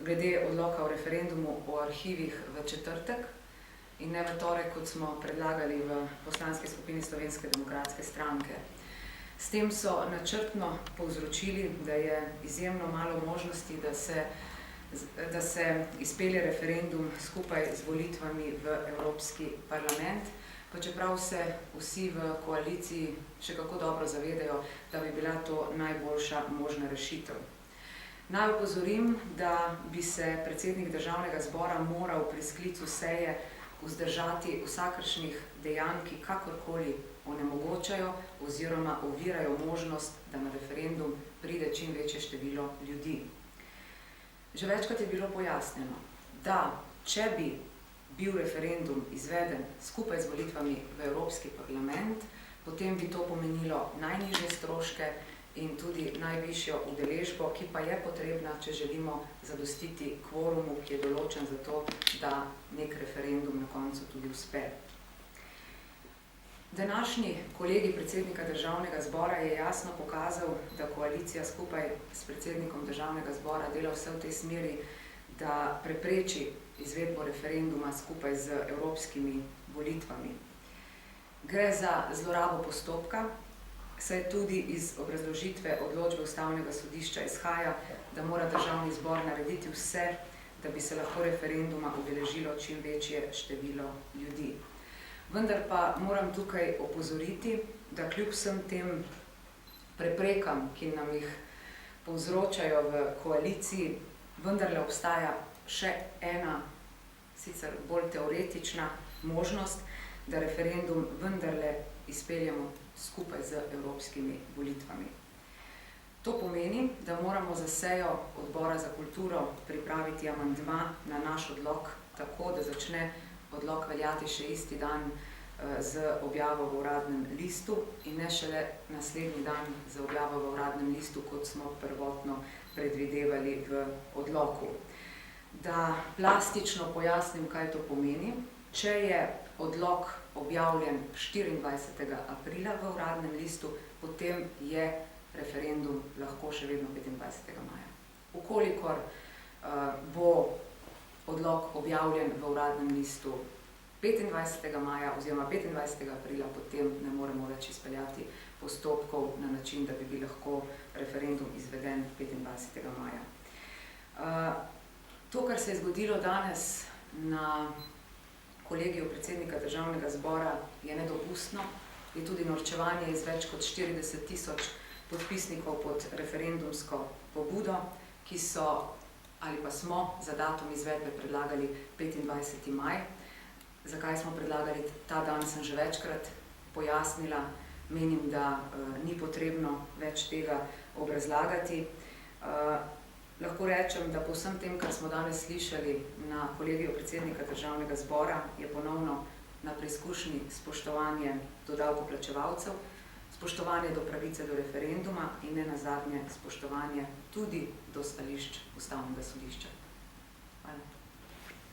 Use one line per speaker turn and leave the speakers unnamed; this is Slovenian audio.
glede odloka o referendumu o arhivih v četrtek in ne v torek, kot smo predlagali v poslanski skupini Slovenske demokratske stranke. S tem so načrtno povzročili, da je izjemno malo možnosti, da se izpelje referendum skupaj z volitvami v Evropski parlament, pa čeprav se vsi v koaliciji še kako dobro zavedajo, da bi bila to najboljša možna rešitev. Naj opozorim, da bi se predsednik Državnega zbora moral pri sklicu seje vzdržati vsakršnih dejanj, ki kakorkoli onemogočajo oziroma ovirajo možnost, da na referendum pride čim večje število ljudi. Že večkrat je bilo pojasnjeno, da če bi bil referendum izveden skupaj z volitvami v Evropski parlament, potem bi to pomenilo najnižje stroške in tudi najvišjo udeležbo, ki pa je potrebna, če želimo zadostiti kvorumu, ki je določen za to, da nek referendum na koncu tudi uspe. Današnji kolegi predsednika Državnega zbora je jasno pokazal, da koalicija skupaj s predsednikom Državnega zbora dela vse v tej smeri, da prepreči izvedbo referenduma skupaj z evropskimi volitvami. Gre za zlorabo postopka, saj tudi iz obrazložitve odločbe Ustavnega sodišča izhaja, da mora Državni zbor narediti vse, da bi se lahko referenduma udeležilo čim večje število ljudi. Vendar pa moram tukaj opozoriti, da kljub vsem tem preprekam, ki nam jih povzročajo v koaliciji, vendarle obstaja še ena, sicer bolj teoretična možnost, da referendum vendarle izpeljemo skupaj z evropskimi volitvami. To pomeni, da moramo za sejo Odbora za kulturo pripraviti amandma na naš odlok, tako da začne odlok veljati še isti dan z objavo v Uradnem listu in ne šele naslednji dan z objavo v Uradnem listu, kot smo prvotno predvidevali v odloku. Da plastično pojasnim, kaj to pomeni. Če je odlok objavljen 24. aprila v Uradnem listu, potem je referendum lahko še vedno 25. maja. Ukolikor bo odlok objavljen v Uradnem listu 25. maja oziroma 25. aprila, potem ne moremo več izpeljati postopkov na način, da bi bil lahko referendum izveden 25. maja. To, kar se je zgodilo danes na kolegiju predsednika Državnega zbora, je nedopustno, je tudi norčevanje iz več kot 40.000 podpisnikov pod referendumsko pobudo, ki so ali pa smo za datum izvedbe predlagali 25. maj. Zakaj smo predlagali ta dan, sem že večkrat pojasnila. Menim, da ni potrebno več tega obrazlagati. Lahko rečem, da po vsem tem, kar smo danes slišali na kolegiju predsednika Državnega zbora, je ponovno na preizkušnji spoštovanje do davkoplačevalcev, spoštovanje do pravice do referenduma in nenazadnje spoštovanje tudi do stališč Ustavnega sodišča. Hvala.